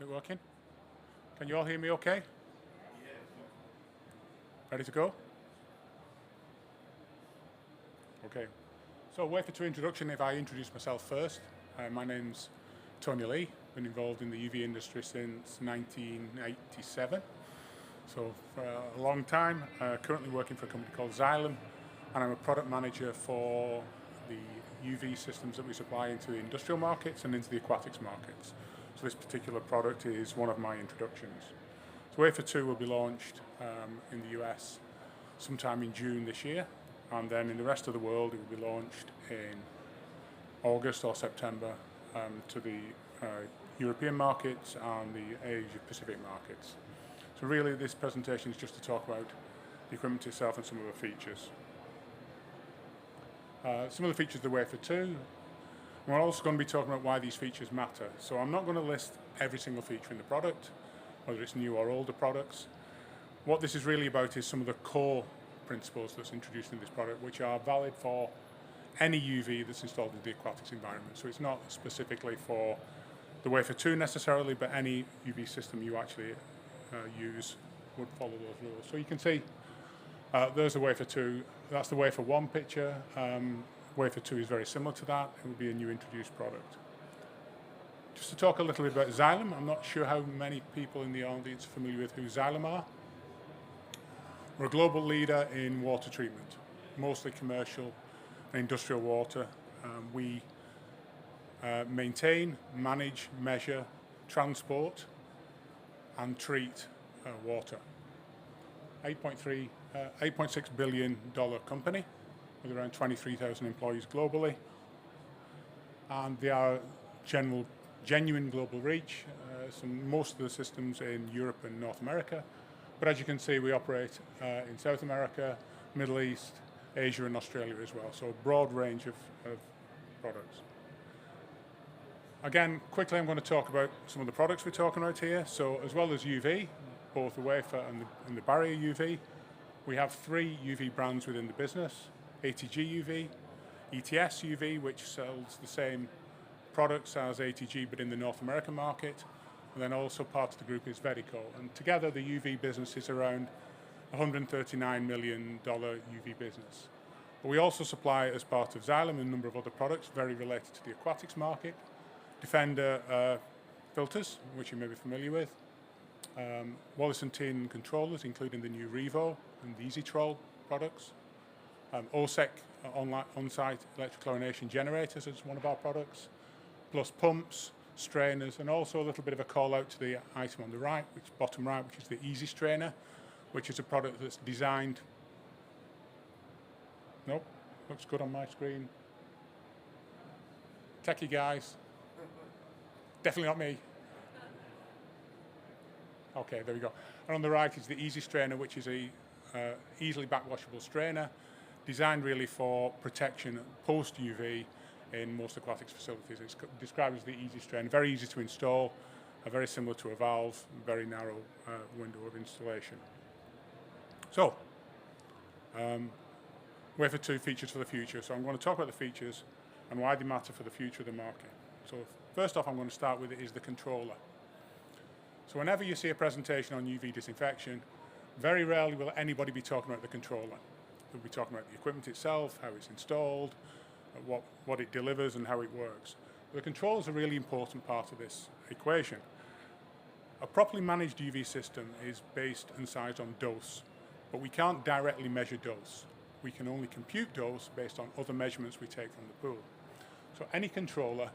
Is it working? Can you all hear me okay? Ready to go? Okay. So Wafer 2 introduction, if I introduce myself first. My name's Tony Leigh, been involved in the UV industry since 1987. So for a long time, currently working for a company called Xylem, and I'm a product manager for the UV systems that we supply into the industrial markets and into the aquatics markets. So this particular product is one of my introductions. So Wafer 2 will be launched in the US sometime in June this year, and then in the rest of the world it will be launched in August or September to the European markets and the Asia Pacific markets. So really this presentation is just to talk about the equipment itself and some of the features. Some of the features of the Wafer 2. We're also going to be talking about why these features matter. So I'm not going to list every single feature in the product, whether it's new or older products. What this is really about is some of the core principles that's introduced in this product, which are valid for any UV that's installed in the aquatics environment. So it's not specifically for the Wafer 2 necessarily, but any UV system you actually use would follow those rules. So you can see there's the Wafer 2. That's the Wafer 1 picture. Wafer 2 is very similar to that. It will be a new introduced product. Just to talk a little bit about Xylem, I'm not sure how many people in the audience are familiar with who Xylem are. We're a global leader in water treatment, mostly commercial and industrial water. We maintain, manage, measure, transport and treat water. $8.6 billion company with around 23,000 employees globally, and they are genuine global reach. Most of the systems in Europe and North America, but as you can see we operate in South America, Middle East, Asia and Australia as well, so a broad range of products. Again, quickly I'm going to talk about some of the products we're talking about here. So as well as UV, both the wafer and the barrier UV, we have 3 UV brands within the business: ATG UV, ETS UV, which sells the same products as ATG but in the North American market, and then also part of the group is Verico. And together the UV business is around $139 million UV business. But we also supply, as part of Xylem, a number of other products very related to the aquatics market. Defender filters, which you may be familiar with. Wallace & Tin controllers, including the new Revo and the EasyTroll products. OSEC, on-site electrochlorination generators, is one of our products. Plus pumps, strainers, and also a little bit of a call out to the item on the right, bottom right, which is the Easy Strainer, which is a product that's designed. Nope, looks good on my screen. Techie guys. Definitely not me. Okay, there we go. And on the right is the Easy Strainer, which is a easily backwashable strainer, designed really for protection post-UV in most aquatics facilities. It's described as the Easy Strainer, very easy to install, very similar to a valve, very narrow window of installation. So, Wafer 2 features for the future. So I'm going to talk about the features and why they matter for the future of the market. So first off, I'm going to start with is the controller. So whenever you see a presentation on UV disinfection, very rarely will anybody be talking about the controller. They'll be talking about the equipment itself, how it's installed, what it delivers and how it works. The controller is a really important part of this equation. A properly managed UV system is based and sized on dose, but we can't directly measure dose. We can only compute dose based on other measurements we take from the pool. So any controller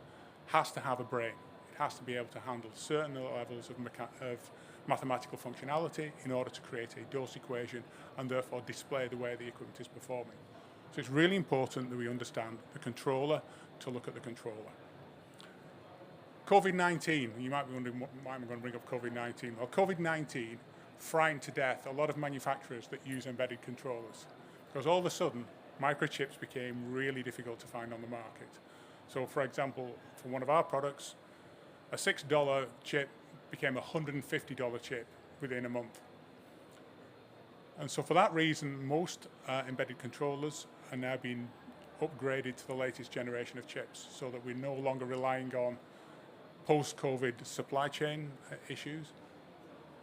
has to have a brain. It has to be able to handle certain levels of mathematical functionality in order to create a dose equation and therefore display the way the equipment is performing. So it's really important that we understand the controller to look at the controller. COVID-19, you might be wondering why am I going to bring up COVID-19? Well, COVID-19 frightened to death a lot of manufacturers that use embedded controllers, because all of a sudden microchips became really difficult to find on the market. So for example, for one of our products, a $6 chip became a $150 chip within a month. And so for that reason, most embedded controllers are now being upgraded to the latest generation of chips, so that we're no longer relying on post-COVID supply chain issues.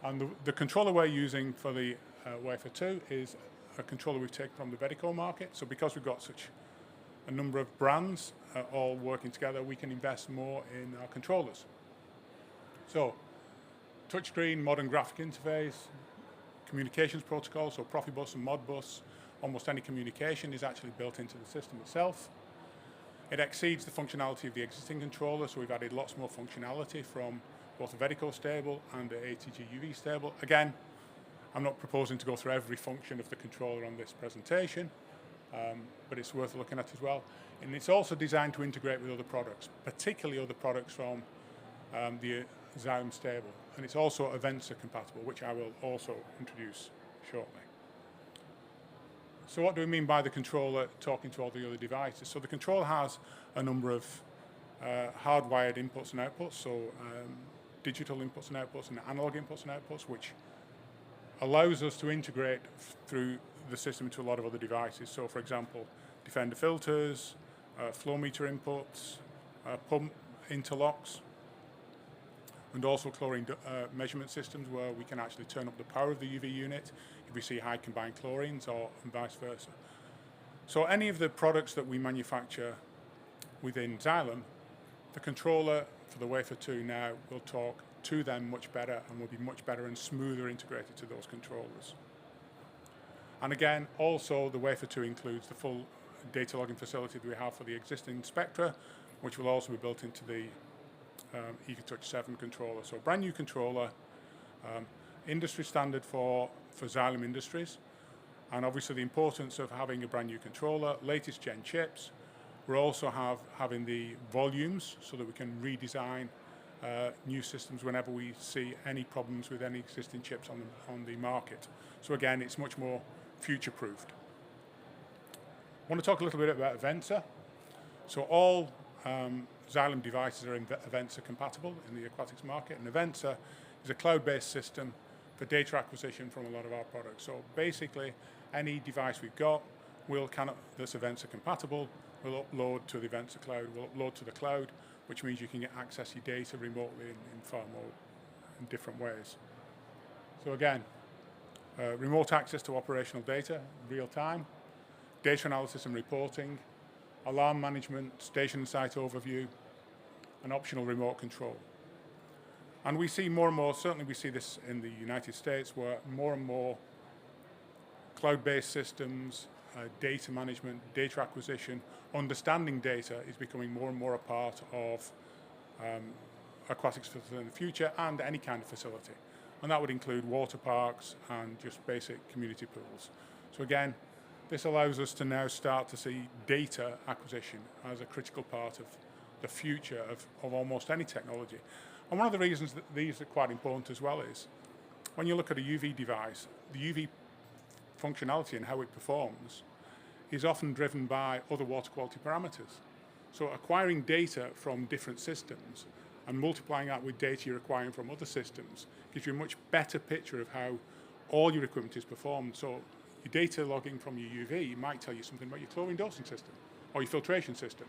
And the controller we're using for the Wafer 2 is a controller we've taken from the medical market. So because we've got such a number of brands all working together, we can invest more in our controllers. So touchscreen, modern graphic interface, communications protocol, so Profibus and Modbus, almost any communication is actually built into the system itself. It exceeds the functionality of the existing controller, so we've added lots more functionality from both the Verico stable and the ATG UV stable. Again, I'm not proposing to go through every function of the controller on this presentation, but it's worth looking at as well. And it's also designed to integrate with other products, particularly other products from the Xylem stable. And it's also Avenza compatible, which I will also introduce shortly. So what do we mean by the controller talking to all the other devices? So the controller has a number of hardwired inputs and outputs, so digital inputs and outputs and analog inputs and outputs, which allows us to integrate through the system into a lot of other devices. So for example, Defender filters, flow meter inputs, pump interlocks, and also chlorine measurement systems where we can actually turn up the power of the UV unit if we see high combined chlorines, or and vice versa. So any of the products that we manufacture within Xylem, the controller for the Wafer 2 now will talk to them much better and will be much better and smoother integrated to those controllers. And again, also the Wafer 2 includes the full data logging facility that we have for the existing Spectra, which will also be built into the EcoTouch 7 controller. So a brand new controller, industry standard for Xylem Industries, and obviously the importance of having a brand new controller, latest gen chips. We're also having the volumes so that we can redesign new systems whenever we see any problems with any existing chips on the market. So again, it's much more future-proofed. I want to talk a little bit about Avenza. So all Xylem devices are Avenza compatible in the aquatics market, and Avenza is a cloud-based system for data acquisition from a lot of our products. So basically, any device we've got that's Avenza compatible will upload to the Avenza cloud, will upload to the cloud, which means you can access your data remotely in far more in different ways. So again, remote access to operational data, real time, data analysis and reporting, alarm management, station and site overview, and optional remote control. And we see more and more, certainly we see this in the United States, where more and more cloud-based systems, data management, data acquisition, understanding data is becoming more and more a part of aquatics facility in the future and any kind of facility. And that would include water parks and just basic community pools. So again, this allows us to now start to see data acquisition as a critical part of the future of almost any technology. And one of the reasons that these are quite important as well is when you look at a UV device, the UV functionality and how it performs is often driven by other water quality parameters. So acquiring data from different systems and multiplying that with data you're acquiring from other systems gives you a much better picture of how all your equipment is performed. So your data logging from your UV might tell you something about your chlorine dosing system or your filtration system.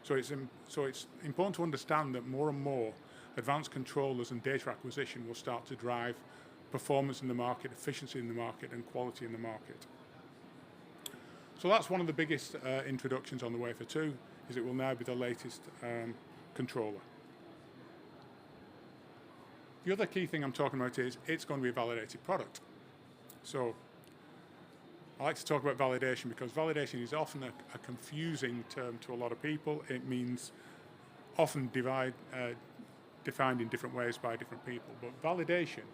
So it's important to understand that more and more advanced controllers and data acquisition will start to drive performance in the market, efficiency in the market, and quality in the market. So that's one of the biggest introductions on the Wafer 2, is it will now be the latest controller. The other key thing I'm talking about is it's going to be a validated product. So I like to talk about validation because validation is often a confusing term to a lot of people. It means often defined in different ways by different people. But validation,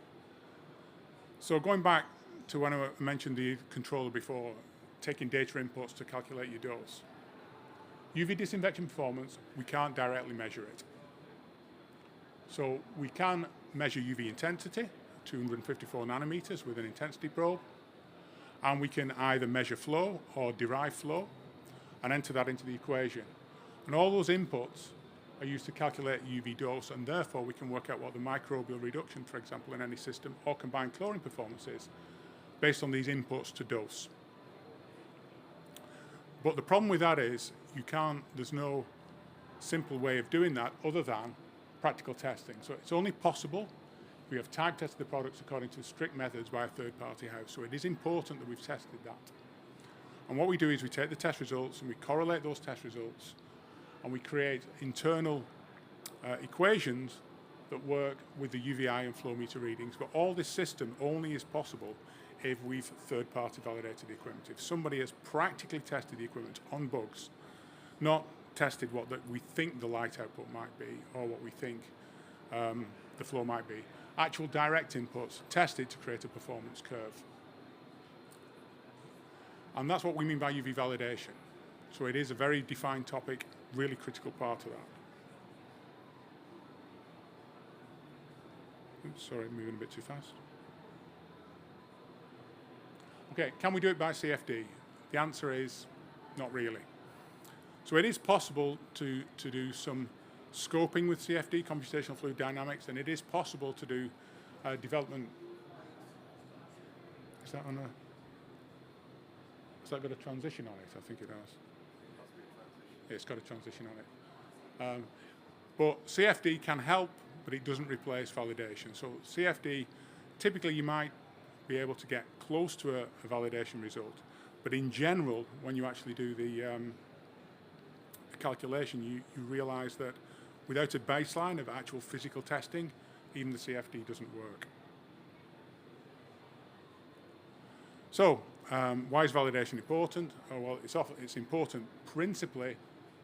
so going back to when I mentioned the controller before, taking data inputs to calculate your dose. UV disinfection performance, we can't directly measure it. So we can measure UV intensity, 254 nanometers with an intensity probe, and we can either measure flow or derive flow and enter that into the equation. And all those inputs are used to calculate UV dose, and therefore we can work out what the microbial reduction, for example, in any system or combined chlorine performance is based on these inputs to dose. But the problem with that is there's no simple way of doing that other than practical testing. So it's only possible we have tag tested the products according to strict methods by a third-party house. So it is important that we've tested that. And what we do is we take the test results and we correlate those test results and we create internal equations that work with the UVI and flow meter readings. But all this system only is possible if we've third-party validated the equipment. If somebody has practically tested the equipment on bugs, not tested what we think the light output might be or what we think the flow might be. Actual direct inputs tested to create a performance curve. And that's what we mean by UV validation. So it is a very defined topic, really critical part of that. Oops, sorry, moving a bit too fast. Okay, can we do it by CFD? The answer is not really. So it is possible to do some scoping with CFD, computational fluid dynamics, and it is possible to do development. Is that on a? Has that got a transition on it? I think it has. Yeah, it's got a transition on it. But CFD can help, but it doesn't replace validation. So CFD, typically you might be able to get close to a validation result, but in general, when you actually do the calculation, you realize that without a baseline of actual physical testing, even the CFD doesn't work. So, why is validation important? Oh, well, it's important principally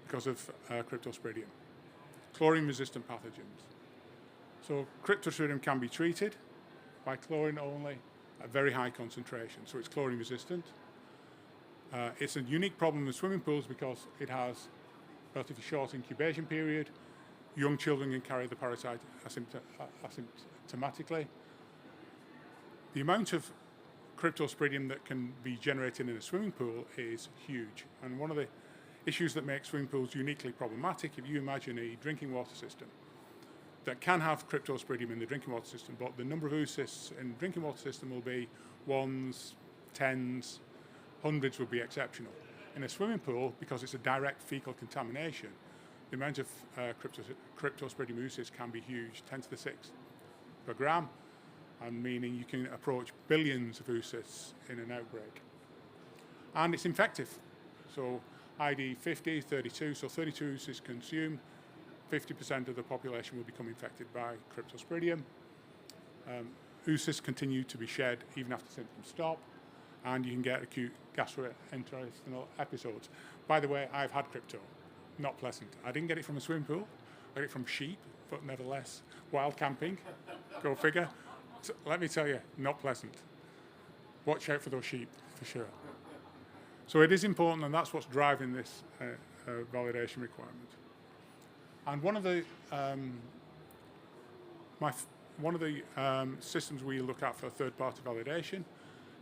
because of cryptosporidium, chlorine-resistant pathogens. So cryptosporidium can be treated by chlorine only at very high concentration, so it's chlorine-resistant. It's a unique problem in swimming pools because it has relatively short incubation period. Young children can carry the parasite asymptomatically. The amount of cryptosporidium that can be generated in a swimming pool is huge. And one of the issues that makes swimming pools uniquely problematic, if you imagine a drinking water system that can have cryptosporidium in the drinking water system, but the number of oocysts in the drinking water system will be ones, tens, hundreds would be exceptional. In a swimming pool, because it's a direct fecal contamination, the amount of cryptosporidium oocysts can be huge, 10 to the 6th per gram, and meaning you can approach billions of oocysts in an outbreak. And it's infective. So ID 50, 32, so 32 oocysts consumed, 50% of the population will become infected by cryptosporidium. Oocysts continue to be shed even after symptoms stop, and you can get acute gastrointestinal episodes. By the way, I've had crypto, not pleasant. I didn't get it from a swimming pool, I got it from sheep, but nevertheless, wild camping, go figure. So let me tell you, not pleasant. Watch out for those sheep, for sure. So it is important, and that's what's driving this validation requirement. And one of the systems we look at for third-party validation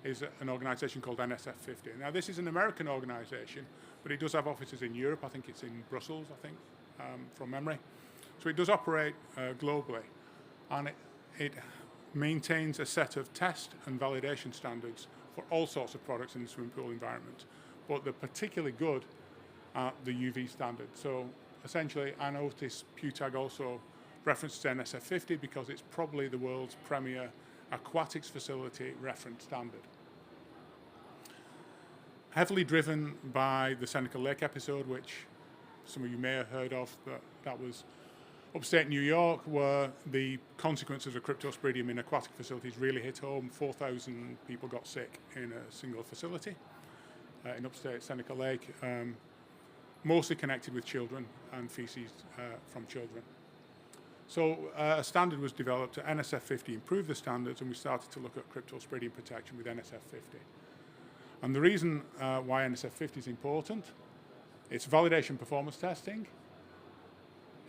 is an organisation called NSF50. Now, this is an American organisation, but it does have offices in Europe. I think it's in Brussels, from memory. So it does operate globally, and it maintains a set of test and validation standards for all sorts of products in the swimming pool environment, but they're particularly good at the UV standard. So essentially, I notice PWTAG also references NSF50 because it's probably the world's premier aquatics facility reference standard. Heavily driven by the Seneca Lake episode, which some of you may have heard of, but that was upstate New York, where the consequences of cryptosporidium in aquatic facilities really hit home. 4,000 people got sick in a single facility in upstate Seneca Lake, mostly connected with children and feces from children. So a standard was developed. NSF50 improved the standards, and we started to look at cryptosporidium protection with NSF50. And the reason why NSF50 is important, it's validation performance testing.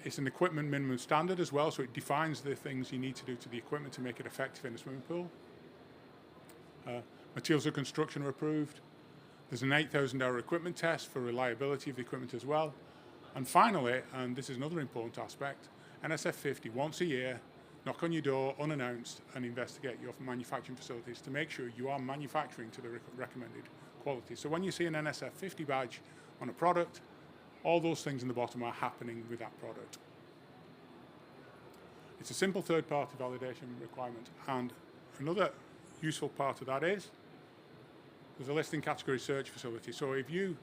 It's an equipment minimum standard as well, so it defines the things you need to do to the equipment to make it effective in a swimming pool. Materials of construction are approved. There's an 8,000-hour equipment test for reliability of the equipment as well. And finally, and this is another important aspect, NSF50 once a year, knock on your door unannounced and investigate your manufacturing facilities to make sure you are manufacturing to the recommended quality. So when you see an NSF50 badge on a product, all those things in the bottom are happening with that product. It's a simple third-party validation requirement. And another useful part of that is there's a listing category search facility. So if you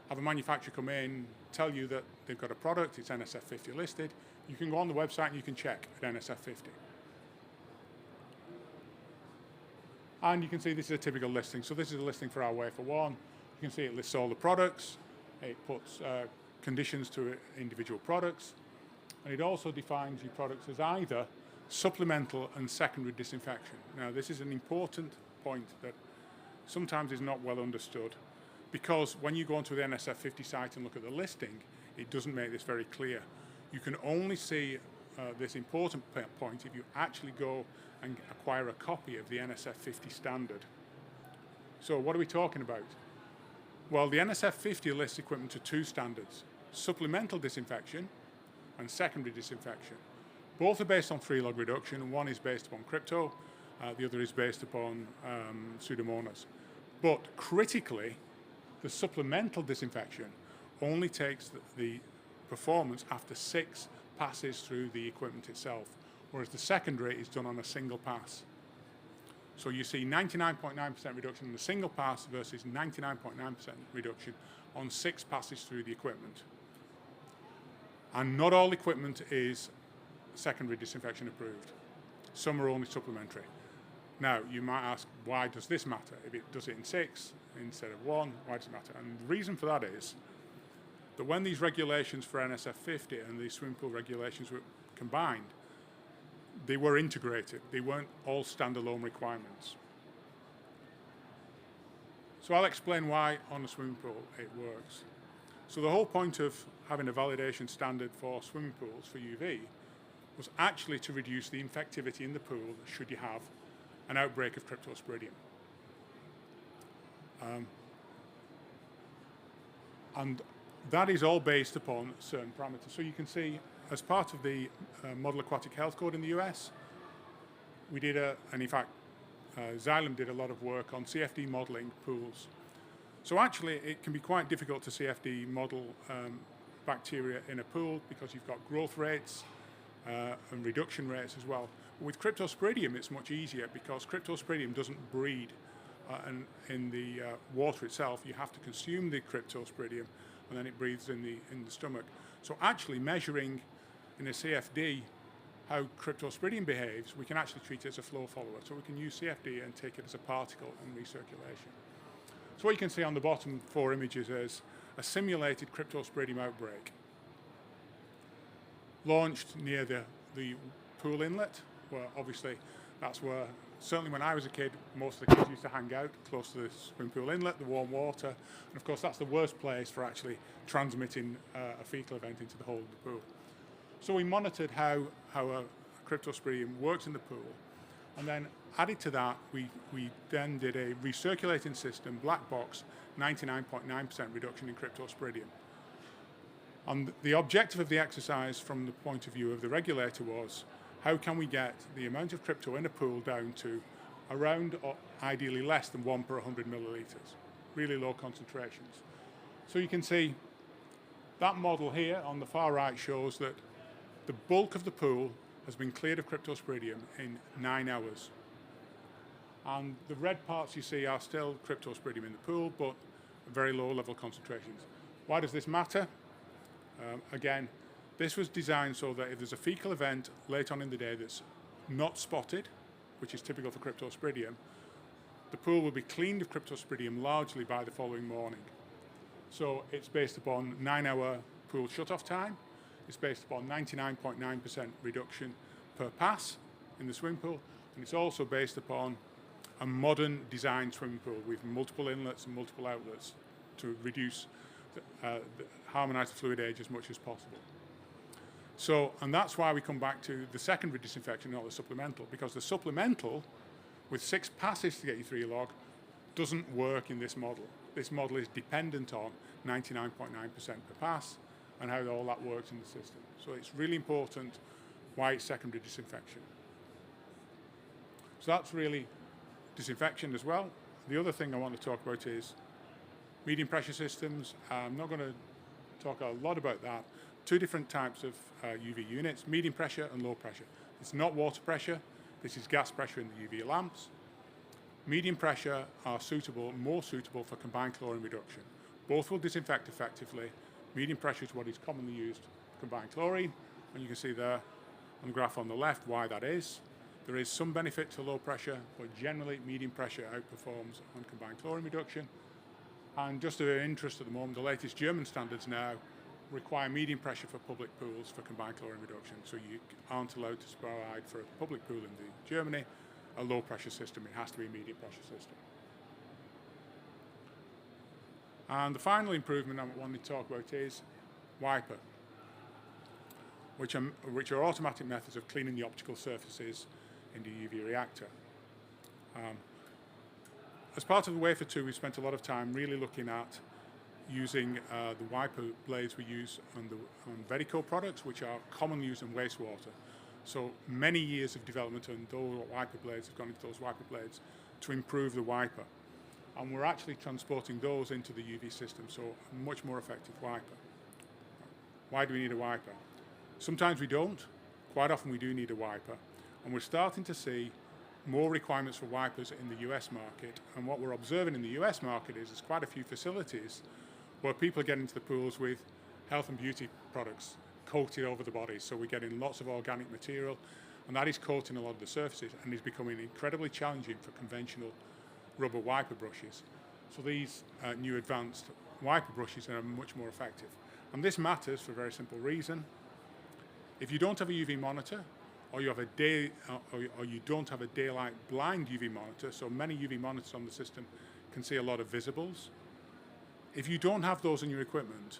have a manufacturer come in, tell you that they've got a product, it's NSF 50 listed, you can go on the website and you can check at NSF 50. And you can see this is a typical listing. So this is a listing for our Wafer 1. You can see it lists all the products, it puts conditions to individual products, and it also defines your products as either supplemental and secondary disinfection. Now this is an important point that sometimes is not well understood, because when you go onto the NSF 50 site and look at the listing, it doesn't make this very clear. You can only see this important point if you actually go and acquire a copy of the NSF 50 standard. So what are we talking about? Well, the NSF 50 lists equipment to two standards: supplemental disinfection and secondary disinfection. Both are based on 3-log reduction. One is based upon crypto, the other is based upon Pseudomonas. But critically, the supplemental disinfection only takes the performance after 6 passes through the equipment itself, whereas the secondary is done on a single pass. So you see 99.9% reduction in the single pass versus 99.9% reduction on 6 passes through the equipment. And not all equipment is secondary disinfection approved. Some are only supplementary. Now, you might ask, why does this matter? If it does it in 6 instead of 1, why does it matter? And the reason for that is that when these regulations for NSF 50 and the swimming pool regulations were combined, they were integrated. They weren't all standalone requirements. So I'll explain why on a swimming pool it works. So the whole point of having a validation standard for swimming pools for UV was actually to reduce the infectivity in the pool should you have an outbreak of cryptosporidium. And that is all based upon certain parameters. So you can see, as part of the Model Aquatic Health Code in the US, we did and in fact, Xylem did a lot of work on CFD modeling pools. So actually, it can be quite difficult to CFD model bacteria in a pool because you've got growth rates and reduction rates as well. With cryptosporidium, it's much easier because cryptosporidium doesn't breed in the water itself. You have to consume the cryptosporidium, and then it breathes in the stomach. So actually measuring in a CFD how cryptosporidium behaves, we can actually treat it as a flow follower. So we can use CFD and take it as a particle in recirculation. So what you can see on the bottom 4 images is a simulated cryptosporidium outbreak launched near the pool inlet, where obviously that's where, certainly when I was a kid, most of the kids used to hang out close to the swimming pool inlet, the warm water, and of course that's the worst place for actually transmitting a fecal event into the whole of the pool. So we monitored how a cryptosporidium works in the pool, and then added to that, we then did a recirculating system, black box, 99.9% reduction in cryptosporidium. And the objective of the exercise from the point of view of the regulator was, how can we get the amount of crypto in a pool down to around, or ideally less than 1 per 100 milliliters, really low concentrations. So you can see that model here on the far right shows that the bulk of the pool has been cleared of cryptosporidium in 9 hours. And the red parts you see are still cryptosporidium in the pool, but very low level concentrations. Why does this matter? Again, this was designed so that if there's a fecal event late on in the day that's not spotted, which is typical for cryptosporidium, the pool will be cleaned of cryptosporidium largely by the following morning. So it's based upon 9-hour pool shut-off time. It's based upon 99.9% reduction per pass in the swimming pool, and it's also based upon a modern design swimming pool with multiple inlets and multiple outlets to reduce, harmonize the fluid age as much as possible. So, and that's why we come back to the secondary disinfection, not the supplemental, because the supplemental, with 6 passes to get you 3-log, doesn't work in this model. This model is dependent on 99.9% per pass and how all that works in the system. So it's really important why it's secondary disinfection. So that's really disinfection as well. The other thing I want to talk about is medium pressure systems. I'm not going to talk a lot about that, two different types of UV units, medium pressure and low pressure. It's not water pressure, this is gas pressure in the UV lamps. Medium pressure are more suitable for combined chlorine reduction. Both will disinfect effectively. Medium pressure is what is commonly used for combined chlorine, and you can see there on the graph on the left why that is. There is some benefit to low pressure, but generally medium pressure outperforms on combined chlorine reduction. And just of interest at the moment, the latest German standards now require medium pressure for public pools for combined chlorine reduction. So you aren't allowed to provide for a public pool in Germany a low pressure system. It has to be a medium pressure system. And the final improvement I want to talk about is Wafer, which are automatic methods of cleaning the optical surfaces in the UV reactor. As part of the Wafer 2, we spent a lot of time really looking at using the wiper blades we use on Verico products, which are commonly used in wastewater. So many years of development on those wiper blades have gone into those wiper blades to improve the wiper. And we're actually transporting those into the UV system, so a much more effective wiper. Why do we need a wiper? Sometimes we don't. Quite often we do need a wiper. And we're starting to see more requirements for wipers in the US market. And what we're observing in the US market is there's quite a few facilities where people are getting into the pools with health and beauty products coated over the body. So we're getting lots of organic material, and that is coating a lot of the surfaces and is becoming incredibly challenging for conventional rubber wiper brushes. So these new advanced wiper brushes are much more effective. And this matters for a very simple reason. If you don't have a UV monitor, or you don't have a daylight blind UV monitor, so many UV monitors on the system can see a lot of visibles. If you don't have those in your equipment,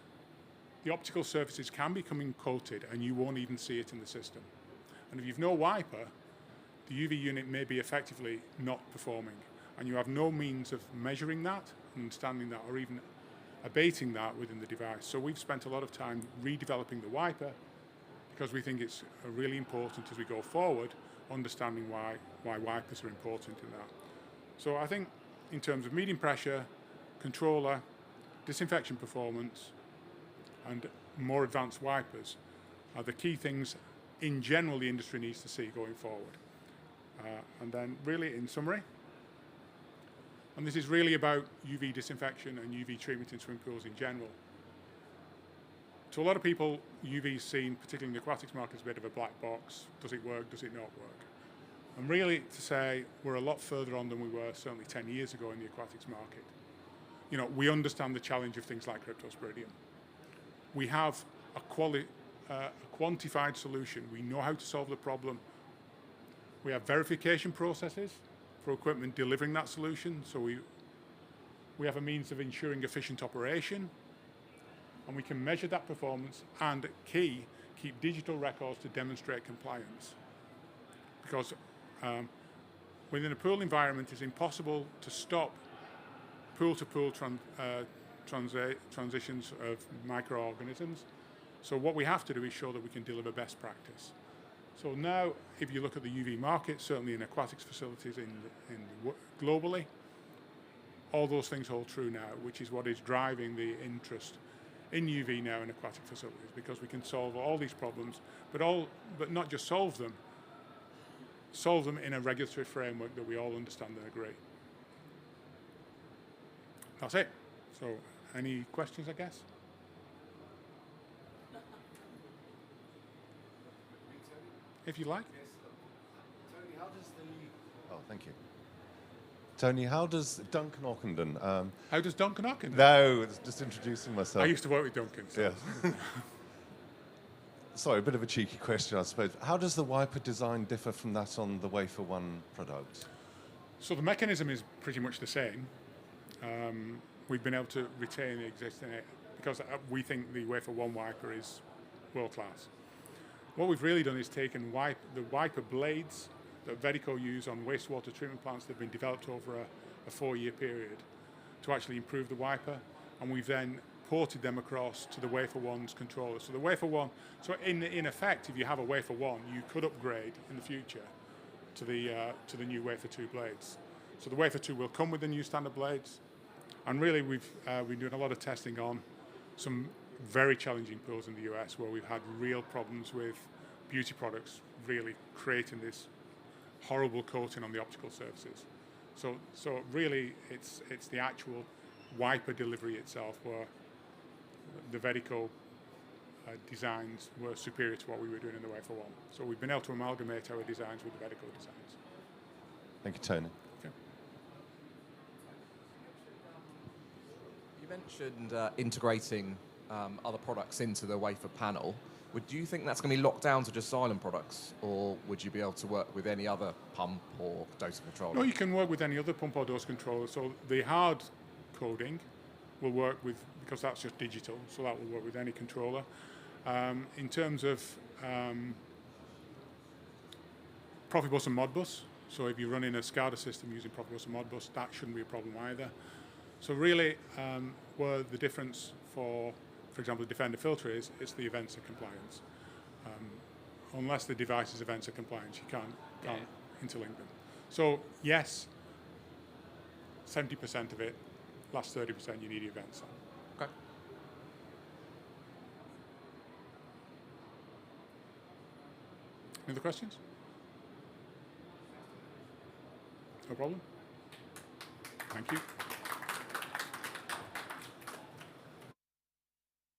the optical surfaces can become coated and you won't even see it in the system. And if you've no wiper, the UV unit may be effectively not performing, and you have no means of measuring that, understanding that, or even abating that within the device. So we've spent a lot of time redeveloping the wiper because we think it's really important as we go forward, understanding why wipers are important in that. So I think in terms of medium pressure, controller, disinfection performance, and more advanced wipers are the key things in general the industry needs to see going forward. And then really in summary, and this is really about UV disinfection and UV treatment in swimming pools in general. To a lot of people, UV is seen, particularly in the aquatics market, as a bit of a black box. Does it work? Does it not work? And really to say we're a lot further on than we were certainly 10 years ago in the aquatics market. You know, we understand the challenge of things like cryptosporidium. We have a quantified solution. We know how to solve the problem. We have verification processes for equipment delivering that solution. So we have a means of ensuring efficient operation, and we can measure that performance and keep digital records to demonstrate compliance. Because within a pool environment, it's impossible to stop pool-to-pool transitions of microorganisms. So what we have to do is show that we can deliver best practice. So now, if you look at the UV market, certainly in aquatics facilities globally, all those things hold true now, which is what is driving the interest in UV now in aquatic facilities, because we can solve all these problems, but not just solve them in a regulatory framework that we all understand and agree. That's it. So, any questions, I guess? If you like. Yes. Tony, how does the... Oh, thank you. Tony, how does Duncan Ockenden... How does Duncan Ockenden? No, just introducing myself. I used to work with Duncan. So. Yeah. Sorry, a bit of a cheeky question, I suppose. How does the wiper design differ from that on the Wafer 1 product? So the mechanism is pretty much the same. We've been able to retain the existing, because we think the Wafer 1 wiper is world class. What we've really done is taken the wiper blades that Verico use on wastewater treatment plants that have been developed over a 4-year period to actually improve the wiper, and we've then ported them across to the Wafer 1's controller. So the Wafer 1, so in effect, if you have a Wafer 1, you could upgrade in the future to the new Wafer 2 blades. So the Wafer 2 will come with the new standard blades, and really we've been doing a lot of testing on some very challenging pools in the US where we've had real problems with beauty products really creating this horrible coating on the optical surfaces. So really, it's the actual wiper delivery itself where the Verico designs were superior to what we were doing in the Wafer 1. So we've been able to amalgamate our designs with the Verico designs. Thank you, Tony. Okay. You mentioned integrating other products into the wafer panel. Do you think that's going to be locked down to just silent products, or would you be able to work with any other pump or dose controller? No, you can work with any other pump or dose controller. So the hard coding will work with, because that's just digital, so that will work with any controller. In terms of Profibus and Modbus, so if you're running a SCADA system using Profibus and Modbus, that shouldn't be a problem either. So really, where the difference for example, the Defender filter is, it's the events of compliance. Unless the device's events of compliance, you can't interlink them. So yes, 70% of it, last 30% you need events on. Okay. Any other questions? No problem. Thank you.